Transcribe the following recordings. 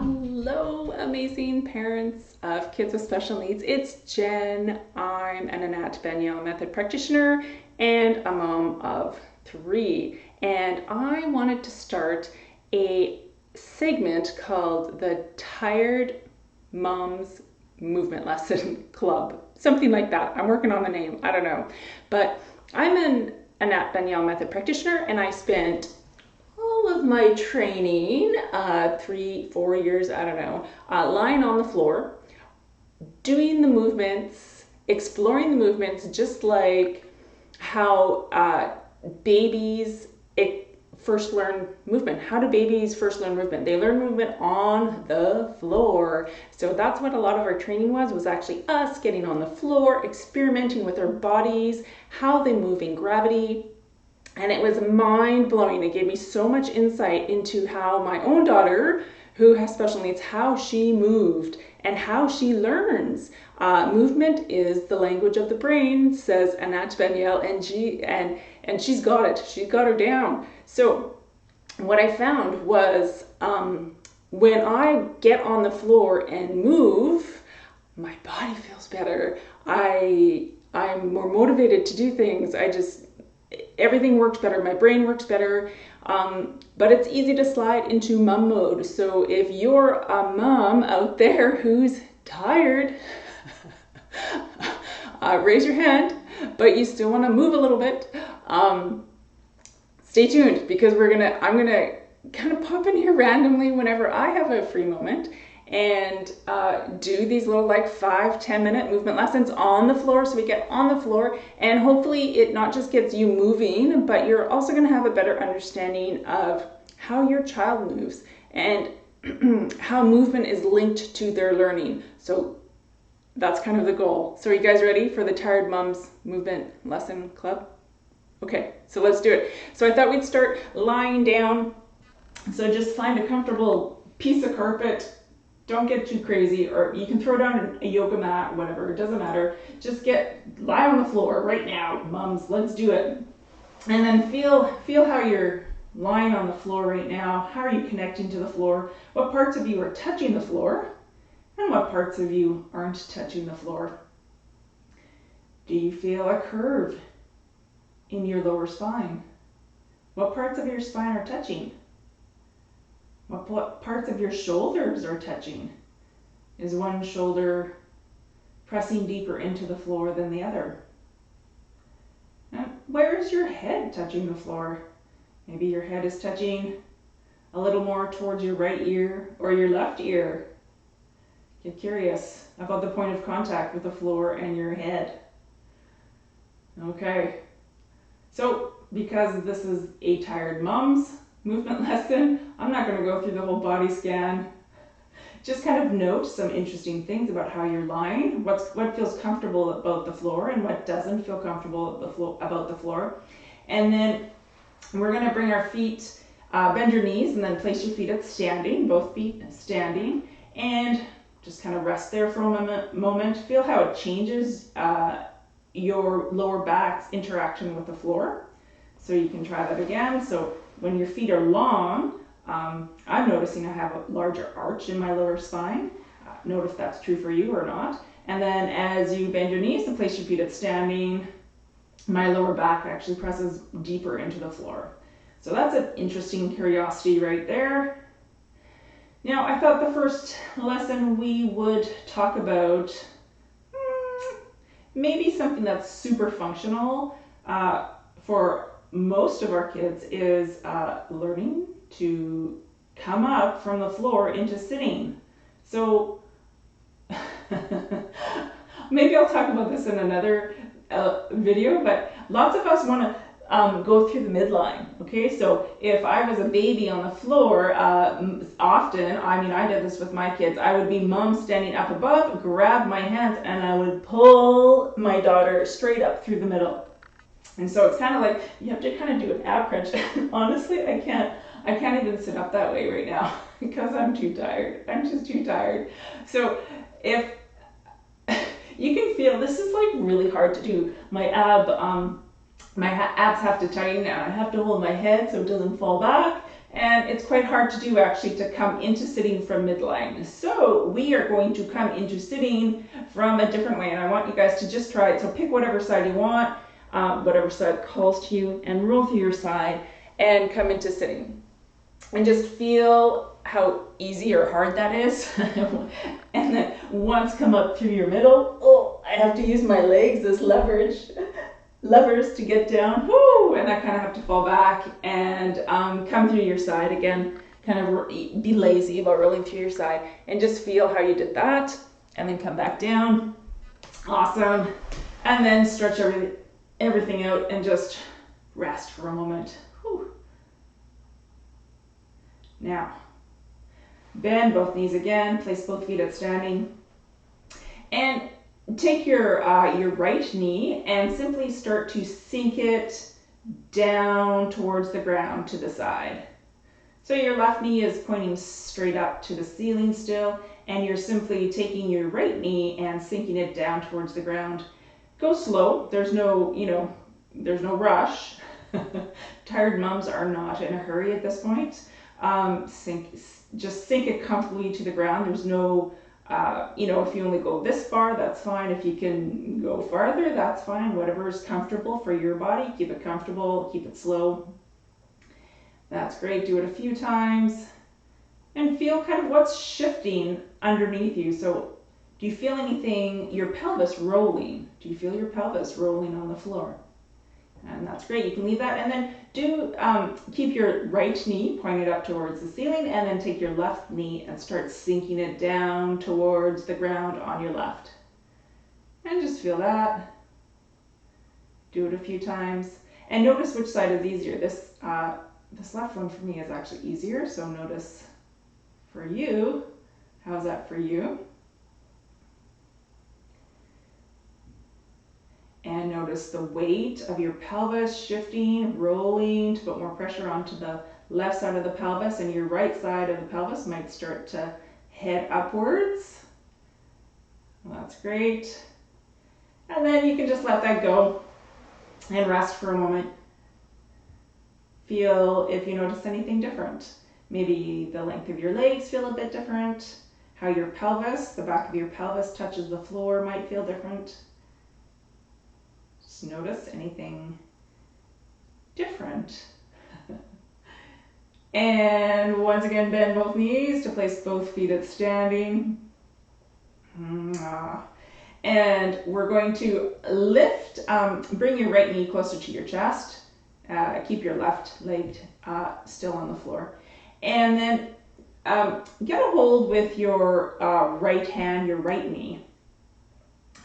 Hello, amazing parents of kids with special needs. It's Jen. I'm an Annette Danielle method practitioner and a mom of 3. And I wanted to start a segment called the Tired Moms Movement Lesson Club. Something like that. I'm working on the name. I don't know. But I'm an Annette Danielle method practitioner, and I spent all of my training, 3-4 years, I don't know, lying on the floor, doing the movements, exploring the movements, just like how babies first learn movement. How do babies first learn movement? They learn movement on the floor. So that's what a lot of our training was actually us getting on the floor, experimenting with our bodies, how they move in gravity. And it was mind-blowing. It gave me so much insight into how my own daughter, who has special needs, how she moved and how she learns. Movement is the language of the brain, says Annette Danielle, and she's got it. She's got her down. So what I found was when I get on the floor and move, my body feels better. I'm more motivated to do things. Everything works better, my brain works better, but it's easy to slide into mom mode. So if you're a mom out there who's tired, raise your hand, but you still want to move a little bit, stay tuned, because I'm gonna kind of pop in here randomly whenever I have a free moment and do these little 5-10 minute movement lessons on the floor. So we get on the floor, and hopefully it not just gets you moving, but you're also going to have a better understanding of how your child moves and how movement is linked to their learning. So that's kind of the goal. So are you guys ready for the Tired Moms Movement Lesson Club? Okay, so let's do it. So I thought we'd start lying down. So just find a comfortable piece of carpet. Don't get too crazy, or you can throw down a yoga mat, whatever, it doesn't matter. Just lie on the floor right now, moms, let's do it. And then feel how you're lying on the floor right now. How are you connecting to the floor? What parts of you are touching the floor? And what parts of you aren't touching the floor? Do you feel a curve in your lower spine? What parts of your spine are touching? What parts of your shoulders are touching? Is one shoulder pressing deeper into the floor than the other? And where is your head touching the floor? Maybe your head is touching a little more towards your right ear or your left ear. Get curious about the point of contact with the floor and your head. Okay, so because this is a Tired Moms movement lesson, I'm not going to go through the whole body scan. Just kind of note some interesting things about how you're lying, what feels comfortable about the floor and what doesn't feel comfortable about the floor. And then we're going to bring our feet, bend your knees, and then place your feet at standing, both feet standing, and just kind of rest there for a moment. Feel how it changes your lower back's interaction with the floor. So you can try that again. So when your feet are long, I'm noticing I have a larger arch in my lower spine. Note if that's true for you or not. And then as you bend your knees and place your feet at standing, my lower back actually presses deeper into the floor. So that's an interesting curiosity right there. Now, I thought the first lesson we would talk about maybe something that's super functional for most of our kids is learning to come up from the floor into sitting. So maybe I'll talk about this in another video, but lots of us want to go through the midline. Okay, so if I was a baby on the floor, often, I did this with my kids, I would be mom standing up above, grab my hands, and I would pull my daughter straight up through the middle. And so it's kind of like you have to kind of do an ab crunch. Honestly, I can't even sit up that way right now because I'm too tired. I'm just too tired. So if you can feel, this is really hard to do. My abs have to tighten, and I have to hold my head so it doesn't fall back. And it's quite hard to do actually to come into sitting from midline. So we are going to come into sitting from a different way, and I want you guys to just try it. So pick whatever side you want, whatever side calls to you, and roll through your side and come into sitting. And just feel how easy or hard that is. And then once come up through your middle. Oh, I have to use my legs as levers to get down. Woo! And I kind of have to fall back and come through your side again. Kind of be lazy about rolling through your side and just feel how you did that. And then come back down. Awesome. And then stretch everything out and just rest for a moment. Whew. Now, bend both knees again, place both feet at standing, and take your right knee and simply start to sink it down towards the ground to the side. So your left knee is pointing straight up to the ceiling still, and you're simply taking your right knee and sinking it down towards the ground. Go slow. There's no rush. Tired moms are not in a hurry at this point. Just sink it comfortably to the ground. There's no, if you only go this far, that's fine. If you can go farther, that's fine. Whatever is comfortable for your body, keep it comfortable, keep it slow. That's great. Do it a few times and feel kind of what's shifting underneath you. So do you feel anything, your pelvis rolling? Do you feel your pelvis rolling on the floor? And that's great. You can leave that, and then keep your right knee pointed up towards the ceiling, and then take your left knee and start sinking it down towards the ground on your left. And just feel that. Do it a few times, and notice which side is easier. This left one for me is actually easier, so notice for you. How's that for you? And notice the weight of your pelvis shifting, rolling to put more pressure onto the left side of the pelvis, and your right side of the pelvis might start to head upwards. Well, that's great. And then you can just let that go and rest for a moment. Feel if you notice anything different. Maybe the length of your legs feel a bit different. How your pelvis, the back of your pelvis touches the floor might feel different. Notice anything different. And once again, bend both knees to place both feet at standing. And we're going to lift, bring your right knee closer to your chest. Keep your left leg still on the floor. And then get a hold with your right hand, your right knee.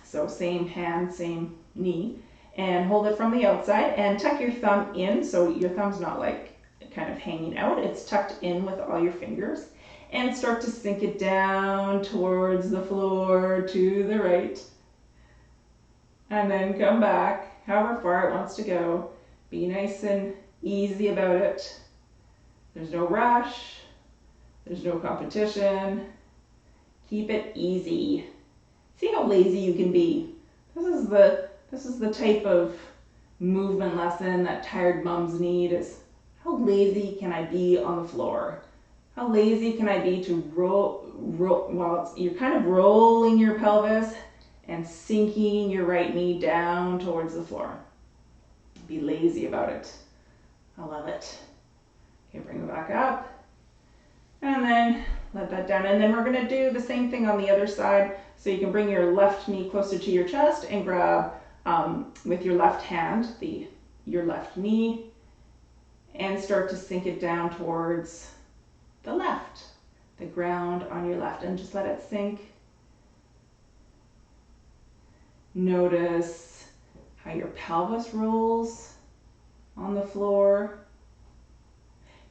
So same hand, same knee. And hold it from the outside and tuck your thumb in, so your thumb's not like kind of hanging out, it's tucked in with all your fingers, and start to sink it down towards the floor to the right, and then come back however far it wants to go. Be nice and easy about it. There's no rush, there's no competition. Keep it easy. See how lazy you can be. This is the type of movement lesson that tired moms need, is how lazy can I be on the floor? How lazy can I be to you're kind of rolling your pelvis and sinking your right knee down towards the floor. Be lazy about it. I love it. Okay, bring it back up. And then let that down. And then we're going to do the same thing on the other side. So you can bring your left knee closer to your chest and grab with your left hand, your left knee, and start to sink it down towards the left, the ground on your left, and just let it sink. Notice how your pelvis rolls on the floor.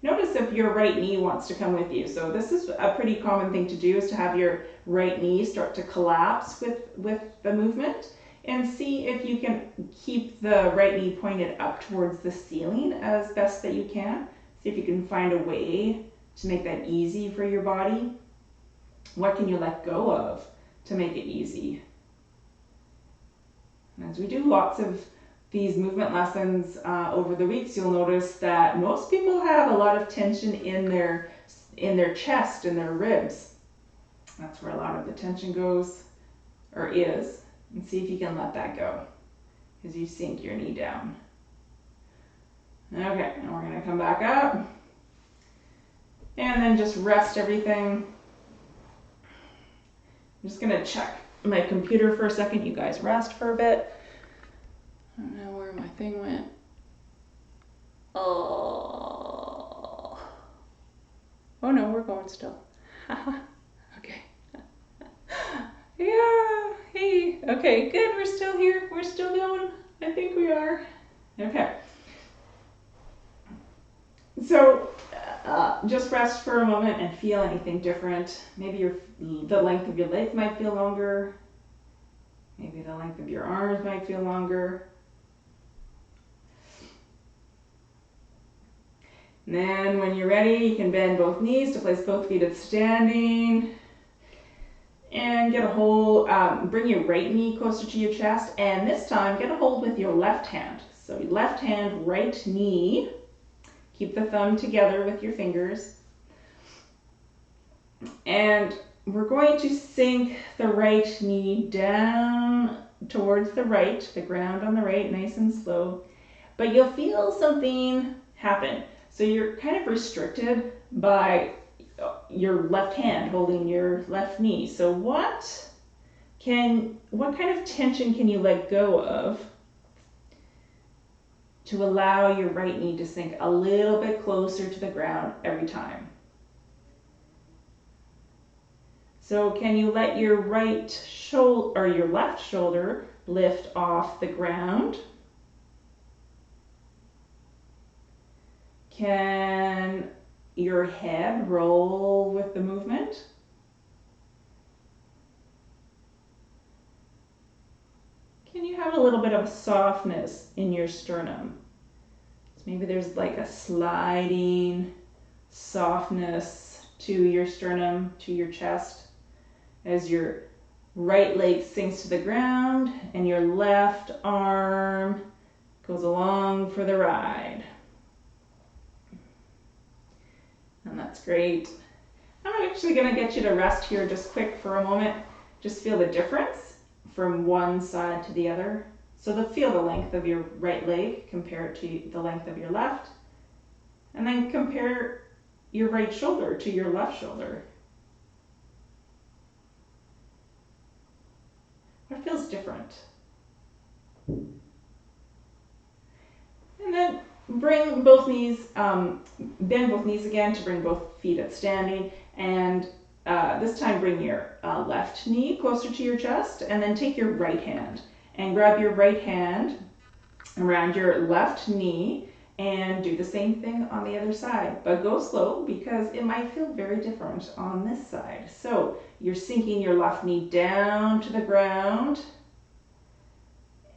Notice if your right knee wants to come with you. So this is a pretty common thing to do, is to have your right knee start to collapse with the movement. And see if you can keep the right knee pointed up towards the ceiling as best that you can. See if you can find a way to make that easy for your body. What can you let go of to make it easy? And as we do lots of these movement lessons over the weeks, you'll notice that most people have a lot of tension in their chest, in their ribs. That's where a lot of the tension goes, or is. And see if you can let that go as you sink your knee down. Okay, and we're going to come back up. And then just rest everything. I'm just going to check my computer for a second. You guys rest for a bit. I don't know where my thing went. Oh no, we're going still. Okay. Yeah, hey, okay, good, we're still here. We're still going. I think we are. Okay. So just rest for a moment and feel anything different. Maybe the length of your legs might feel longer. Maybe the length of your arms might feel longer. And then when you're ready, you can bend both knees to place both feet at standing. And get a hold, bring your right knee closer to your chest. And this time, get a hold with your left hand. So left hand, right knee. Keep the thumb together with your fingers. And we're going to sink the right knee down towards the right, the ground on the right, nice and slow. But you'll feel something happen. So you're kind of restricted by your left hand holding your left knee. So what kind of tension can you let go of to allow your right knee to sink a little bit closer to the ground every time? So can you let your right shoulder or your left shoulder lift off the ground? Can your head roll with the movement? Can you have a little bit of softness in your sternum? So maybe there's like a sliding softness to your sternum, to your chest, as your right leg sinks to the ground and your left arm goes along for the ride. And that's great. I'm actually going to get you to rest here just quick for a moment. Just feel the difference from one side to the other. So feel the length of your right leg compared to the length of your left. And then compare your right shoulder to your left shoulder. What feels different? And then bring both knees, bend both knees again to bring both feet at standing. And this time bring your left knee closer to your chest, and then take your right hand and grab your right hand around your left knee and do the same thing on the other side. But go slow because it might feel very different on this side. So you're sinking your left knee down to the ground.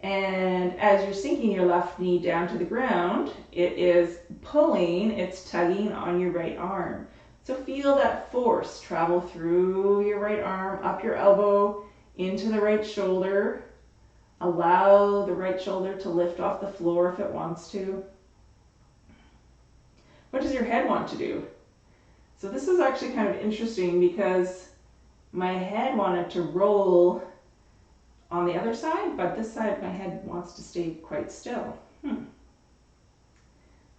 And as you're sinking your left knee down to the ground, it is pulling, it's tugging on your right arm. So feel that force travel through your right arm, up your elbow, into the right shoulder. Allow the right shoulder to lift off the floor if it wants to. What does your head want to do? So this is actually kind of interesting because my head wanted to roll on the other side, but this side my head wants to stay quite still.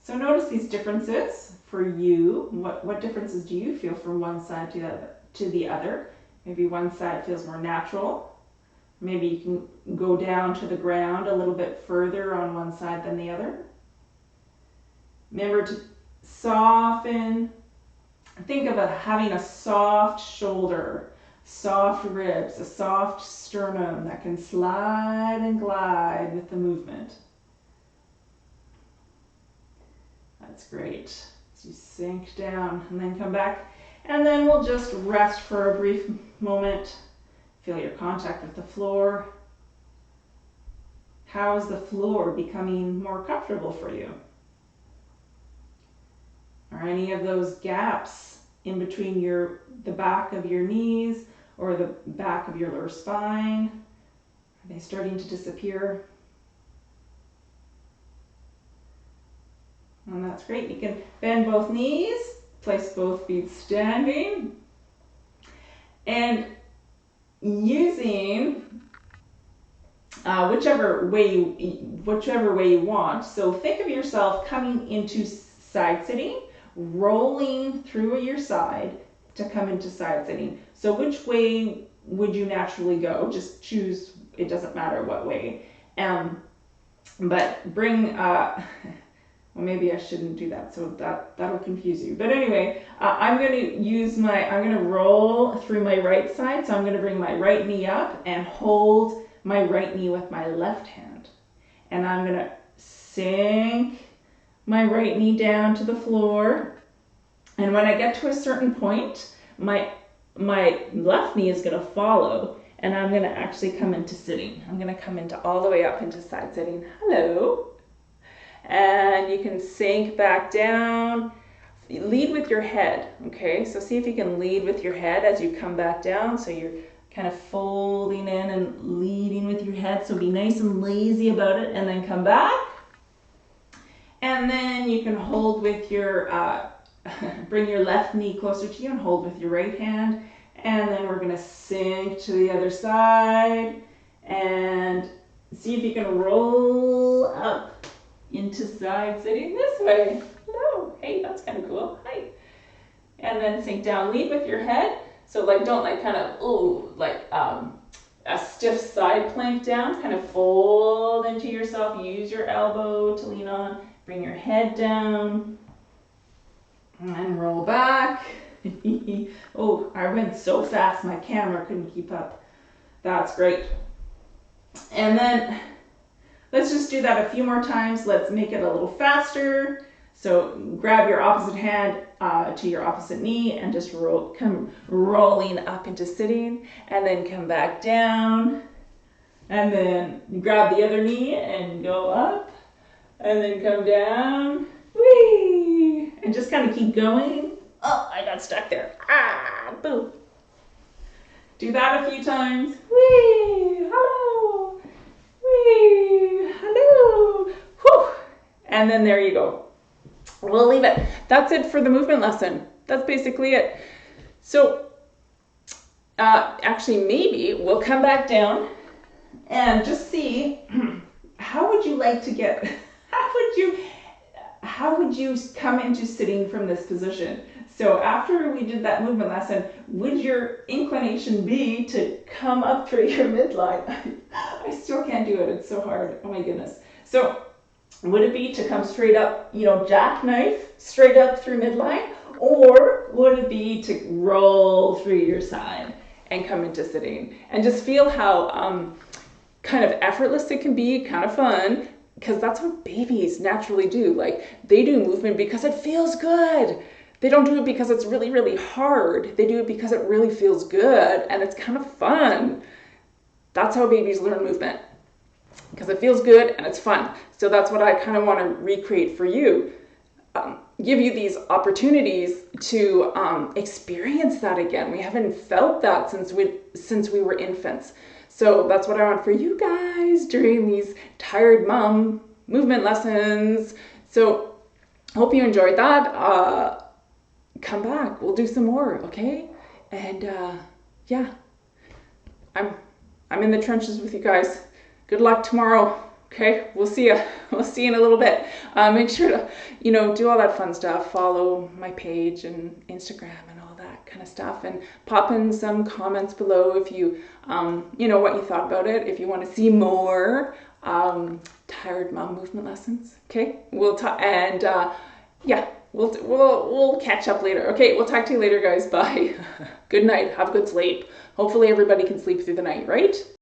So notice these differences for you. What differences do you feel from one side to the other? Maybe one side feels more natural. Maybe you can go down to the ground a little bit further on one side than the other. Remember to soften. Think of having a soft shoulder, soft ribs, a soft sternum that can slide and glide with the movement. That's great. So you sink down and then come back, and then we'll just rest for a brief moment. Feel your contact with the floor. How is the floor becoming more comfortable for you? Are any of those gaps in between the back of your knees or the back of your lower spine, are they starting to disappear? And that's great. You can bend both knees, place both feet standing, and using whichever way you want. So think of yourself coming into side sitting, rolling through your side to come into side sitting. So which way would you naturally go? Just choose, it doesn't matter what way. But bring, well, maybe I shouldn't do that, so that'll confuse you. But anyway, I'm going to roll through my right side. So I'm going to bring my right knee up and hold my right knee with my left hand. And I'm going to sink my right knee down to the floor. And when I get to a certain point, my left knee is going to follow, and I'm going to actually come into sitting. I'm going to come into all the way up into side sitting. Hello. And you can sink back down. Lead with your head, okay? So see if you can lead with your head as you come back down. So you're kind of folding in and leading with your head. So be nice and lazy about it, and then come back. And then you can hold with your, bring your left knee closer to you and hold with your right hand. And then we're gonna sink to the other side and see if you can roll up into side sitting this way. Hello, hey, that's kind of cool, hi. And then sink down, lead with your head. So like, don't like kind of, a stiff side plank down, kind of fold into yourself, use your elbow to lean on, bring your head down, and roll back. Oh, I went so fast my camera couldn't keep up. That's great. And then let's just do that a few more times. Let's make it a little faster. So grab your opposite hand to your opposite knee and just come rolling up into sitting, and then come back down, and then grab the other knee and go up, and then come down. Whee! And just kind of keep going. Oh, I got stuck there. Ah, boo. Do that a few times. Whee! Hello. Whee! Hello. Whew. And then there you go. We'll leave it. That's it for the movement lesson. That's basically it. So actually, maybe we'll come back down and just see how would you like to get, how would you come into sitting from this position? So after we did that movement lesson, would your inclination be to come up through your midline? I still can't do it. It's so hard. Oh my goodness. So would it be to come straight up, jackknife straight up through midline? Or would it be to roll through your side and come into sitting? And just feel how kind of effortless it can be, kind of fun, because that's what babies naturally do. Like, they do movement because it feels good. They don't do it because it's really, really hard. They do it because it really feels good and it's kind of fun. That's how babies learn movement, because it feels good and it's fun. So that's what I kind of want to recreate for you. Give you these opportunities to experience that again. We haven't felt that since we were infants. So that's what I want for you guys during these tired mom movement lessons. So hope you enjoyed that. Come back, we'll do some more, okay? And yeah, I'm in the trenches with you guys. Good luck tomorrow. Okay, we'll see you. We'll see you in a little bit. Make sure to, do all that fun stuff. Follow my page and Instagram and all that kind of stuff. And pop in some comments below if you, what you thought about it. If you want to see more tired mom movement lessons. Okay, we'll talk. And yeah, we'll catch up later. Okay, we'll talk to you later, guys. Bye. Good night. Have a good sleep. Hopefully everybody can sleep through the night, right?